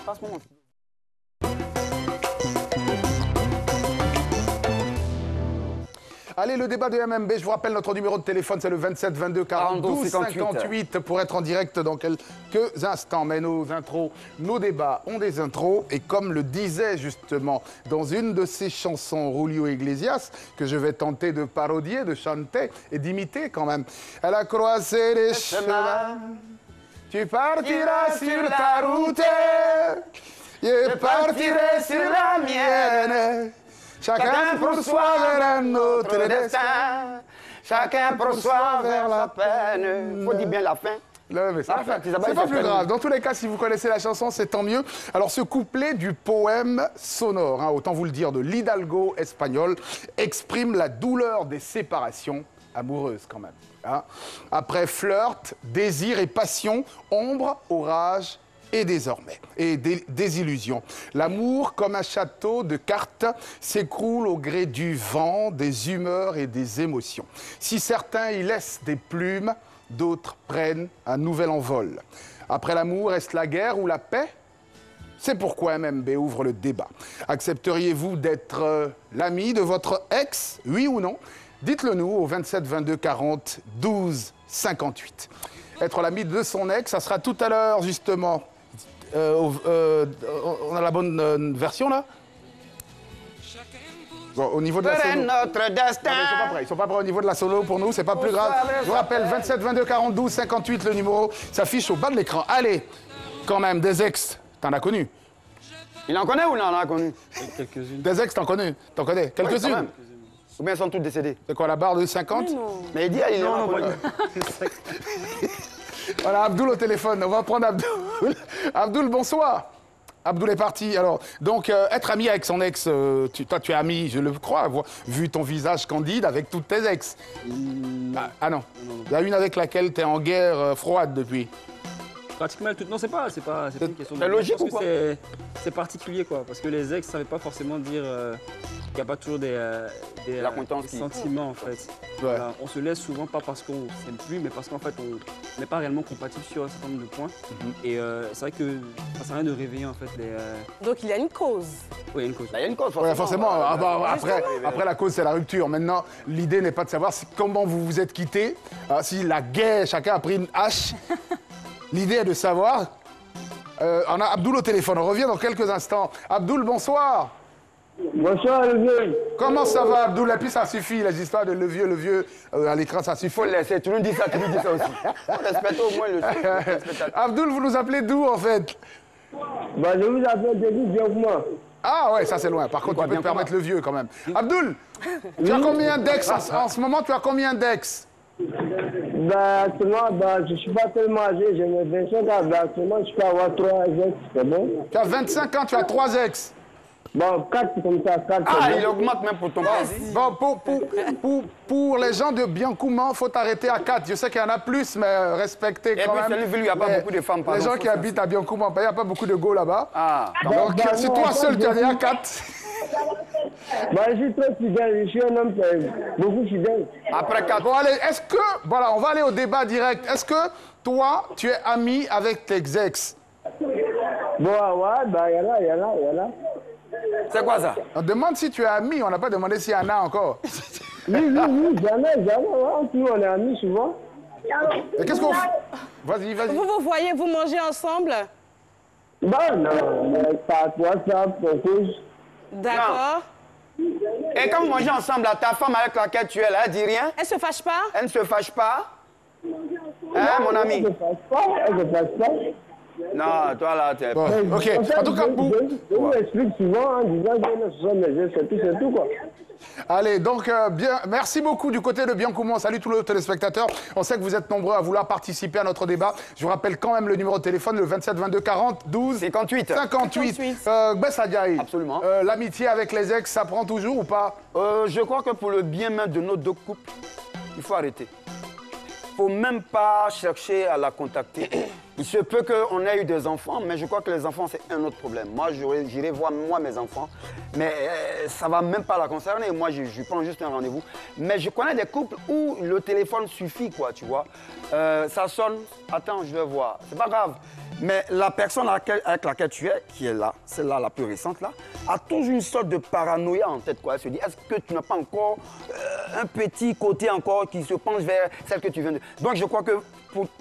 Passe-moi mon... Allez, le débat de MMB, je vous rappelle notre numéro de téléphone, c'est le 27 22 42 58 pour être en direct dans quelques instants. Mais nos intros, nos débats ont des intros. Et comme le disait justement dans une de ses chansons, Julio Iglesias, que je vais tenter de parodier, de chanter et d'imiter quand même. Elle a croisé les chemins, tu partiras sur ta route, je partirai sur la mienne. Chacun pour soi vers un autre destin. Chacun pour soi vers la peine. Faut dire bien la fin. Non, mais c'est pas plus grave. Dans tous les cas, si vous connaissez la chanson, c'est tant mieux. Alors, ce couplet du poème sonore, hein, autant vous le dire, de l'Hidalgo espagnol, exprime la douleur des séparations amoureuses quand même. Hein. Après flirt, désir et passion, ombre, orage et désormais, et désillusion. L'amour, comme un château de cartes, s'écroule au gré du vent, des humeurs et des émotions. Si certains y laissent des plumes, d'autres prennent un nouvel envol. Après l'amour, est-ce la guerre ou la paix? C'est pourquoi MMB ouvre le débat. Accepteriez-vous d'être l'ami de votre ex, oui ou non? Dites-le nous au 27 22 40 12 58. Être l'ami de son ex, ça sera tout à l'heure justement. On a la bonne version là? Bon, au niveau de la solo. Notre destin. Non, ils sont pas prêts au niveau de la solo pour nous, c'est pas plus grave. Je vous rappelle, 27 22 40 12 58, le numéro s'affiche au bas de l'écran. Allez, quand même, des ex, t'en as connu? Il en connaît ou il en a connu? Quelques-unes. Des ex, t'en connais? T'en connais? Quelques-unes? Oui, ou bien ils sont tous décédés? C'est quoi, la barre de 50? Mais il dit, il en a connu. Voilà, Abdoul au téléphone. On va prendre Abdoul. Abdoul, bonsoir. Abdoul est parti. Alors, donc, être ami avec son ex, toi, tu es ami, je le crois, vu ton visage candide avec toutes tes ex. Ah non. Il y a une avec laquelle tu es en guerre froide depuis. Pratiquement toutes. Non, c'est pas une question de... C'est logique ou quoi? C'est particulier, quoi. Parce que les ex, ça ne veut pas forcément dire qu'il n'y a pas toujours des sentiments, en fait. Ouais. Voilà, on se laisse souvent pas parce qu'on s'aime plus, mais parce qu'en fait, on n'est pas réellement compatible sur un certain nombre de points. Et c'est vrai que ça sert à rien de réveiller, en fait, les... Donc il y a une cause. Oui, il y a une cause. Il y a une cause, Ouais, forcément. Après, la cause, c'est la rupture. Maintenant, l'idée n'est pas de savoir comment vous vous êtes quittés, si la guerre, chacun a pris une hache. L'idée est de savoir. On a Abdoul au téléphone. On revient dans quelques instants. Abdoul, bonsoir. Bonsoir, le vieux. Comment ça va, Abdoul? Et puis ça suffit, les histoires de le vieux à l'écran, ça suffit. Faut le laisser, tu nous dis ça, tu nous dis ça aussi. Respecte au moins le Abdoul, vous nous appelez d'où, en fait? Bah, je vous appelle depuis Biancouma. Ah ouais, ça c'est loin. Par contre, tu peux te permettre le vieux quand même. Abdoul, tu as combien d'ex en ce moment? Tu as combien d'ex? Bah, actuellement, bah, je suis pas tellement âgé, j'ai 25 ans. Bah, actuellement, je peux avoir 3 ex, c'est bon? Tu as 25 ans, tu as 3 ex. Bon, 4 comme ça, 4. Ah, il augmente même pour ton Bon, pour les gens de Biancouma, il faut t'arrêter à 4. Je sais qu'il y en a plus, mais respectez quand même. Et puis, il n'y a pas beaucoup de femmes. Les gens qui habitent à Biancouma, il n'y a pas beaucoup de go là-bas. Ah. Donc, si toi seul, tu en es à 4. Bah, je suis très fidèle, je suis un homme beaucoup fidèle. Après 4. Bon, allez, est-ce que... Voilà, on va aller au débat direct. Est-ce que toi, tu es ami avec tes ex? Bon, ouais, bah, il y en a. C'est quoi ça? On demande si tu es ami, on n'a pas demandé s'il y en a encore. Oui, jamais, ouais. Puis on est amis souvent. Et qu'est-ce qu'on fait? Vas-y. Vous voyez, vous mangez ensemble? Bah, non, mais par WhatsApp, pour cause. D'accord. Et quand vous mangez ensemble, là, ta femme avec laquelle tu es là, elle dit rien? Elle se fâche pas? Elle ne se fâche pas? Hein, mon ami? Elle se fâche pas. Non, toi là, t'es... Bon, ok. En tout cas, je vous explique souvent en disant que ce sont mes ex, c'est tout, quoi. allez, donc, bien, merci beaucoup du côté de Biancouma. Salut tous les téléspectateurs. On sait que vous êtes nombreux à vouloir participer à notre débat. Je vous rappelle quand même le numéro de téléphone, le 27 22 40 12 58. 58. Bessa Diaye. Absolument. L'amitié avec les ex, ça prend toujours ou pas? Je crois que pour le bien même de nos deux couples, il faut arrêter. faut même pas chercher à la contacter. Il se peut qu'on ait eu des enfants, mais je crois que les enfants, c'est un autre problème. Moi, j'irai voir mes enfants, mais ça va même pas la concerner. Moi, je prends juste un rendez-vous. Mais je connais des couples où le téléphone suffit, quoi, tu vois. Ça sonne, attends, je vais voir. C'est pas grave. Mais la personne avec laquelle tu es, qui est là, celle-là, la plus récente, là, a toujours une sorte de paranoïa en tête, quoi. Elle se dit, est-ce que tu n'as pas encore un petit côté encore qui se penche vers celle que tu viens de... Donc, je crois que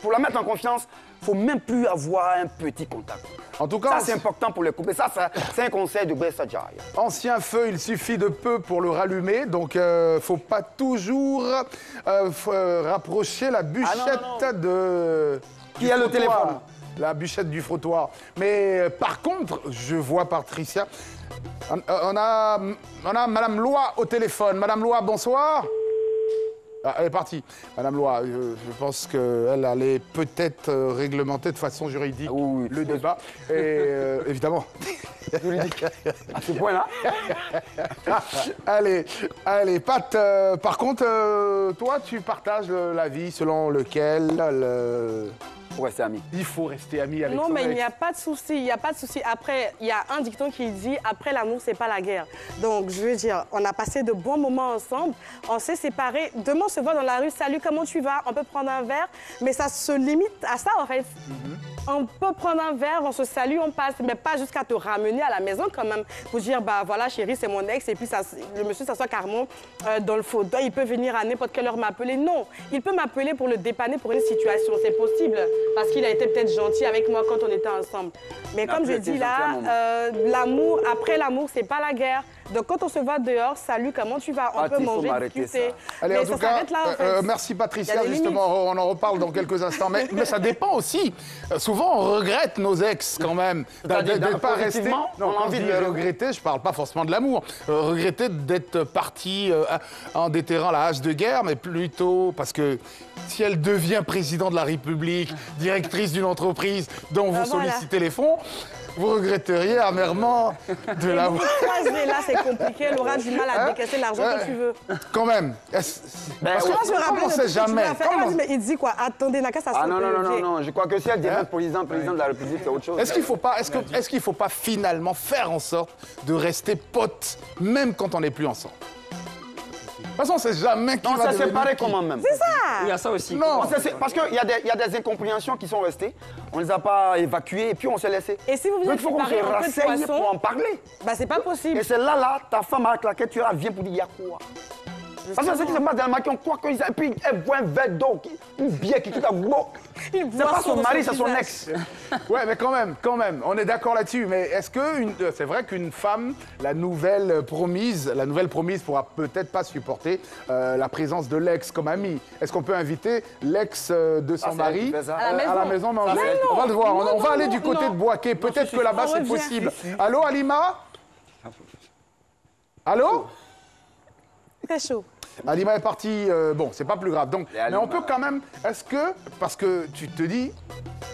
pour la mettre en confiance, il ne faut même plus avoir un petit contact. En tout cas, ça, c'est important pour les couples. Ça c'est un conseil de Bessa Jaya. Ancien feu, il suffit de peu pour le rallumer. Donc, faut pas toujours rapprocher la bûchette de... Qui a le téléphone? La bûchette du frottoir. Mais par contre, je vois Patricia. On a Madame Loa au téléphone. Madame Loa, bonsoir. Ah, elle est partie. Madame Loa, je pense qu'elle allait peut-être réglementer de façon juridique le débat. Et évidemment. Juridique. À ce point-là. Allez, Pat, par contre, toi, tu partages l'avis selon lequel Faut rester amis. il faut rester ami avec son Non, mais il ex. n'y a pas de souci, il n'y a pas de souci. Après, il y a un dicton qui dit « Après l'amour, c'est pas la guerre ». Donc, je veux dire, on a passé de bons moments ensemble, on s'est séparés. Demain, on se voit dans la rue, « Salut, comment tu vas ?» On peut prendre un verre, mais ça se limite à ça, en fait. On peut prendre un verre, on se salue, on passe, mais pas jusqu'à te ramener à la maison quand même pour dire, bah voilà, chérie, c'est mon ex, et puis le monsieur s'assoit carrément dans le fauteuil, il peut venir à n'importe quelle heure m'appeler. Non, il peut m'appeler pour le dépanner pour une situation, c'est possible, parce qu'il a été peut-être gentil avec moi quand on était ensemble. Mais comme je dis là, l'amour, après l'amour, c'est pas la guerre. Donc quand on se voit dehors, salut, comment tu vas? On peut manger, discuter. Allez, mais en tout cas, s'arrête là, en fait. merci Patricia, Il y a des justement, on en reparle dans quelques instants. Mais ça dépend aussi. Souvent, on regrette nos ex quand même. D'être pas resté. positivement, Non, on a quand envie je de dis le regretter, je parle pas forcément de l'amour. Regretter d'être parti en déterrant la hache de guerre, mais plutôt parce que si elle devient président de la République, directrice d'une entreprise dont vous Voilà. sollicitez les fonds, vous regretteriez amèrement de Et l'avoir. vous croisez, là, c'est compliqué. Elle aura du mal à décaisser l'argent que tu veux. Quand même. Parce Moi, je me qu'on rappelle ne de sait tout ce que tu jamais. lui as fait. Elle m'a dit, mais il dit quoi? Attendez, n'a qu'à s'asseoir. Ah non, je crois que si elle devient président de la République, c'est autre chose. Est-ce qu'il faut pas finalement faire en sorte de rester potes, même quand on n'est plus ensemble? De toute façon, c'est jamais qui Non, va ça devenir séparer qui. comment même. C'est ça! Il y a ça aussi. Non. Parce qu'il y a des incompréhensions qui sont restées. On ne les a pas évacuées et puis on s'est laissé. Et si vous vous Donc êtes il faut qu'on se séparés en queue de rasseye poisson? pour en parler. Bah, c'est pas possible. Et c'est là, ta femme avec laquelle tu es, vient pour dire, il y a quoi? Parce que ce qui se passe dans le maquis, on croit qu'ils et puis elle boit un verre d'eau, une bière qui quitte à boire. C'est pas son mari, c'est son ex. Ouais, mais quand même, on est d'accord là-dessus. Mais est-ce que c'est vrai qu'une femme, la nouvelle promise pourra peut-être pas supporter la présence de l'ex comme ami? Est-ce qu'on peut inviter l'ex de son c'est mari elle qui fait ça. À la maison. manger? Mais On va le voir. non, On va non, aller non, du côté non. de Boaké. Peut-être que là-bas on c'est revient. possible. Allô, Alima? Allô? Très chaud. Alima est partie, bon, c'est pas plus grave. Donc, Et Alima. mais on peut quand même, est-ce que, parce que tu te dis,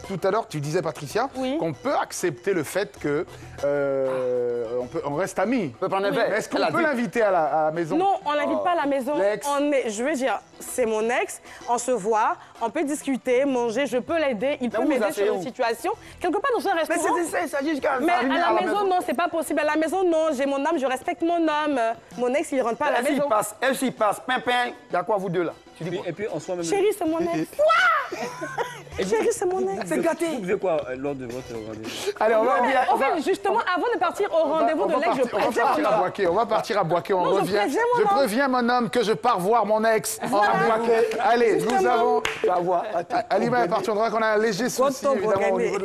tout à l'heure, tu disais, Patricia, Oui. qu'on peut accepter le fait que on reste amis. On peut prendre un verre. Mais est-ce qu'on Elle a peut dit. l'inviter à la maison? Non, on l'invite pas à la maison. L'ex. Je veux dire, c'est mon ex. On se voit, on peut discuter, manger. Je peux l'aider. Il peut vous m'aider asseyez sur une où? situation. Quelque part dans un Mais restaurant. c'est ça, il s'agit jusqu'à Mais à la maison, non, c'est pas possible. À la maison, non, j'ai mon âme, je respecte mon homme. Mon ex, il rentre pas à la maison. Elle s'y passe, pimpin, il y a quoi vous deux là? Tu dis quoi? Et puis en soi même. Chérie, c'est mon ex. Chérie, c'est mon ex. C'est gâté. Vous faisiez quoi lors de votre rendez-vous? Allez, En fait, justement, avant de partir au rendez-vous de l'ex, je on va préviens partir mon à homme. Boaké. On va partir à Boaké. On Non, je revient. préviens mon Je homme. préviens mon homme que je pars voir mon ex à Boaké. Allez, nous Justement. avons. Tu vas voir. Alima est partie. On dirait qu'on a un léger souci, Content, évidemment, au Bogané. niveau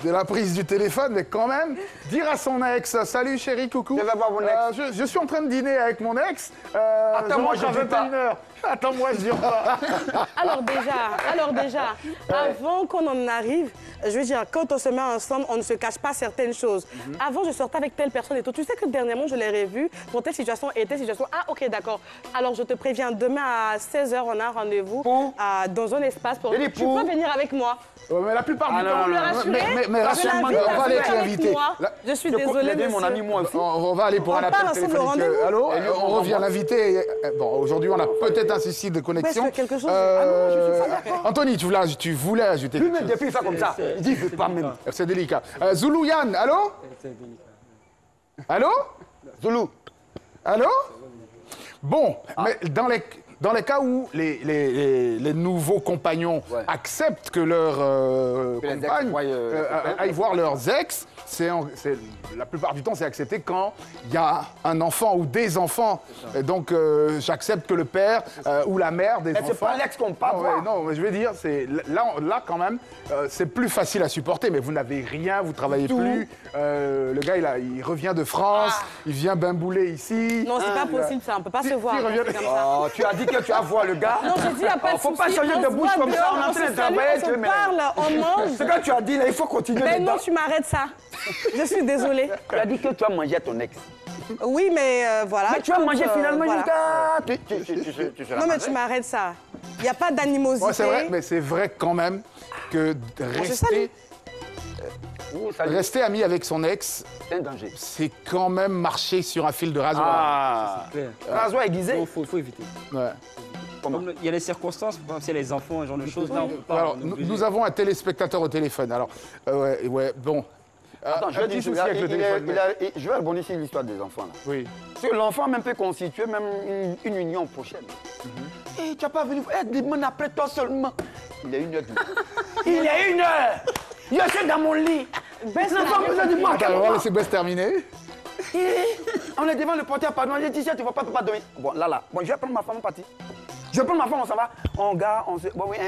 de la prise du téléphone, mais quand même, dire à son ex, salut chérie, coucou. Je vais voir mon ex. Je suis en train de dîner avec mon ex. Attends-moi, je je rentre à dis pas. 21h. Attends-moi, je dis pas. Alors déjà, avant qu'on en arrive, je veux dire, quand on se met ensemble, on ne se cache pas certaines choses. Avant, je sortais avec telle personne et tout. Tu sais que dernièrement, je l'ai revu pour telle situation et telle situation. Ah, ok, d'accord. Alors, je te préviens, demain à 16h, on a un rendez-vous Pour dans un espace. Et les Tu pour peux venir avec moi. Mais la plupart Ah, du non, temps, non, non, rassurer. mais rassure-moi, Je l'invite on va à aller venir te avec l'inviter. moi. Là, Je suis désolée, mon monsieur. ami, moi aussi. on va aller pour On un part appel ensemble au téléphonique. rendez-vous. Allô, on revient l'inviter. Bon, aujourd'hui, on a peut-être peut-être un souci de connexion. Est-ce que quelque chose... Ah non, je suis pas d'accord. Anthony, tu voulais ajouter quelque Lui-même, chose. depuis, il fait comme ça. Il dit, il veut pas même. C'est délicat. Zoulou Yann, allô? Allô? Zoulou. Allô? Bon, mais dans les cas où les nouveaux compagnons acceptent que leurs compagnes aillent voir leurs ex, la plupart du temps, c'est accepté quand il y a un enfant ou des enfants. Et donc, j'accepte que le père ou la mère des enfants... C'est pas l'ex qu'on parle. Non, mais je veux dire, là quand même, c'est plus facile à supporter, mais vous n'avez rien, vous travaillez plus. Le gars, il revient de France, il vient bambouler ici. Non, c'est pas possible, ça. On peut pas se voir. Comme ça. Oh, tu as dit que tu vas voir le gars. Non, j'ai dit, il n'y a pas de Faut souci. pas changer de bouche comme ça, on est en train de travailler. On parle, on mange. Ce que tu as dit, là, il faut continuer. Mais non, tu m'arrêtes ça. Je suis désolée. Tu as dit que tu as mangé à ton ex. Oui, mais voilà. Mais tu as mangé finalement voilà. jusqu'à... Non, mais tu m'arrêtes ça. Il n'y a pas d'animosité. Ouais, c'est vrai, mais c'est vrai quand même que rester ami avec son ex, c'est un danger. c'est quand même marcher sur un fil de rasoir. Rasoir aiguisé. Il faut éviter. Ouais. Il y a les circonstances, s'il y a les enfants, ce genre de choses. Là, on peut pas. Alors, nous avons un téléspectateur au téléphone. Alors, bon. Attends, je vais dire, je vais rebondir sur l'histoire des enfants. Là. Oui. Parce que l'enfant même peut constituer même une union prochaine. Et tu n'as pas venu... demande après toi seulement. Il est 1h. Il est 1h. Je suis dans mon lit. L'enfant vous a dit, moi, On va laisser Bess terminer. on est devant le portail, pardon. J'ai dit, tu ne vas pas donner. Bon, là. Bon, je vais prendre ma femme, on partit. Je vais prendre ma femme, on s'en va. On garde, on se... Bon, oui,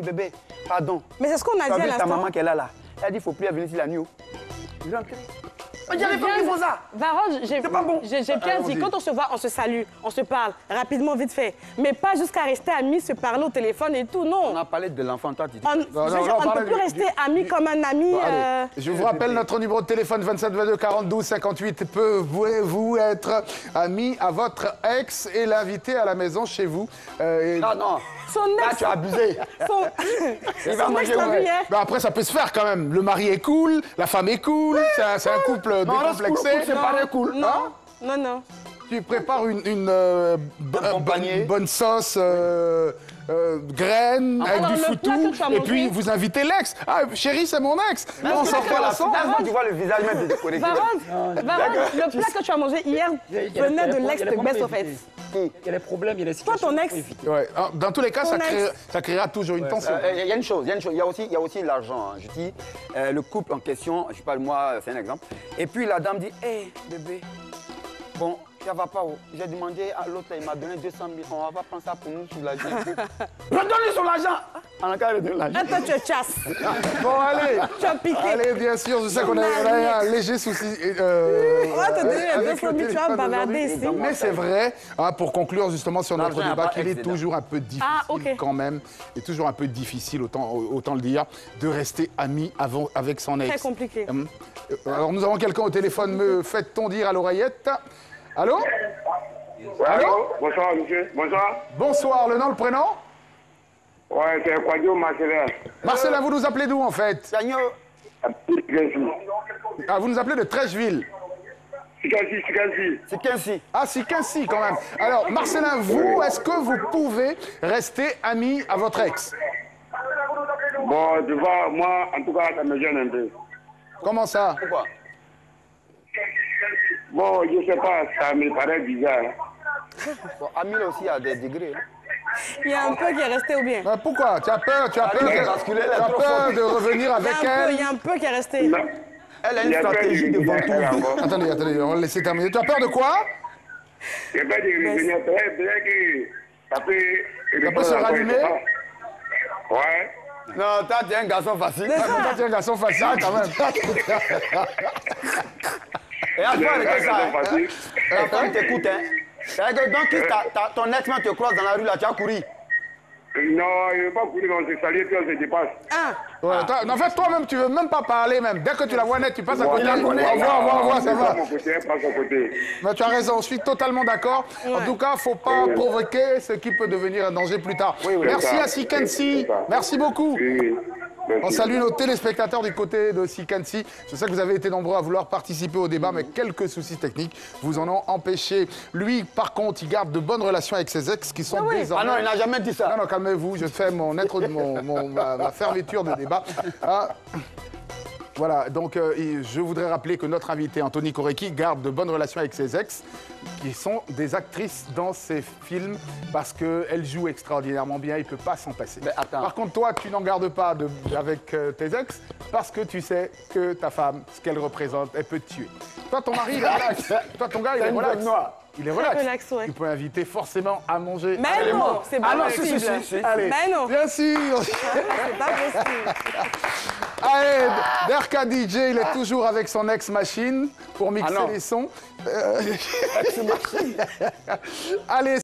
bébé, pardon. Mais c'est ce qu'on a dit à ta l'instant. maman qui est là. Elle a dit, il ne faut plus venir ici la nuit. Je rentre. On dirait pas qu'ils font ça. Varose, j'ai pas bon. bien dit, quand on se voit, on se salue, on se parle rapidement, vite fait. Mais pas jusqu'à rester amis, se parler au téléphone et tout, non. On a parlé de l'enfant, toi, tu dis. On ne peut plus rester amis comme un ami. Je vous rappelle notre numéro de téléphone 27 22 42 58. Pouvez-vous être ami à votre ex et l'inviter à la maison chez vous Ah non. Son Là, ex, tu as abusé. son Il va ex manger l'a où vu hier. Ben après, ça peut se faire quand même. Le mari est cool, la femme est cool, c'est un couple décomplexé. C'est pas cool. Hein? Non. Tu prépares une bonne sauce graine avec Alors, du le plat foutou que tu as et mangé- puis vous invitez l'ex. Ah, chérie, c'est mon ex. On sortait ensemble. Tu vois le visage même décoré. Varose, le plat que tu as mangé hier venait de l'ex de Best of It. Il y a les problèmes, il y a les Toi, situations. ton ex, Ouais. Dans tous les cas, Ton ça créera toujours une tension. Il y a une chose. Il y a aussi l'argent. Je dis, le couple en question, je parle moi, c'est un exemple. Et puis la dame dit, hé, bébé, bon, ça va pas. J'ai demandé à l'autre, il m'a donné 200 000. On va prendre ça pour nous sur l'argent. Redonne-lui son argent. En cas de l'argent. toi, tu chasses. Bon, allez. Tu as piqué. Allez, bien sûr, je sais qu'on a un léger souci. On va te donner les avec 200 le 000, tu vas téléphone bavarder aujourd'hui. ici. Mais c'est vrai, pour conclure justement sur notre L'argent débat, n'a pas qu'il est excédent. toujours un peu difficile quand même, et toujours un peu difficile, autant le dire, de rester ami avec son ex. Très compliqué. Alors nous avons quelqu'un au téléphone, me fait-on dire à l'oreillette? Allô? Allô? Bonsoir, monsieur. Bonsoir. Bonsoir, le nom, le prénom? Ouais, c'est Quadio Marcelin. Marcelin, vous nous appelez d'où en fait? Ah, vous nous appelez de Trècheville. Sikansi. C'est qu'ainsi. Ah, si Quincy quand même. Alors, Marcelin, vous, est-ce que vous pouvez rester ami à votre ex? Bon, tu vois, moi, en tout cas, ça me gêne un peu. Comment ça? Pourquoi? Bon, je sais pas, ça me paraît bizarre. Bon, Amil aussi a des degrés. Il y a un peu qui est resté ou bien? Pourquoi? Tu as peur de revenir avec Il y elle? a un peu qui est resté. Elle a une stratégie de ventouse. Attendez, on va laisser terminer. Tu as peur de quoi? J'ai pas de revenir, peut-être que ça peut... Ça peut se rallumer? Ouais. Non, toi, tu es un garçon facile. Toi, tu es un garçon facile quand même. Et à toi, avec ça, facile. la femme t'écoute. C'est-à-dire que donc, ton ex te croise dans la rue, là, tu as couru. Non, il ne veut pas courir, on se salue, puis on se dépasse. Ouais, en fait, toi-même, tu veux même pas parler même. Dès que tu la vois net, tu passes à côté. la Au connaît. revoir, ça va. Mon côté, elle passe à côté. Mais tu as raison, je suis totalement d'accord. En tout cas, faut pas provoquer ce qui peut devenir un danger plus tard. Oui. Merci ça. à Sikensi. C'est ça. Merci beaucoup. Oui. On salue nos téléspectateurs du côté de Sikansi. Je sais que vous avez été nombreux à vouloir participer au débat, mais quelques soucis techniques vous en ont empêché. Lui, par contre, il garde de bonnes relations avec ses ex qui sont désormais... Ah non, il n'a jamais dit ça. Non, non, calmez-vous, je fais ma fermeture de débat. Ah. Voilà, donc je voudrais rappeler que notre invité, Anthony Koreky, garde de bonnes relations avec ses ex, qui sont des actrices dans ses films, parce qu'elles jouent extraordinairement bien, il ne peut pas s'en passer. Mais attends. Par contre, toi, tu n'en gardes pas avec tes ex, parce que tu sais que ta femme, ce qu'elle représente, elle peut te tuer. Toi, ton mari, il est relax. Toi, ton gars, il est relax. Il est relax. Ouais. Tu peux inviter forcément à manger. Mais non, c'est pas possible. Allez, Mais non. bien sûr. C'est pas possible. Allez, Derka DJ, il est toujours avec son ex-machine pour mixer les sons. Allez,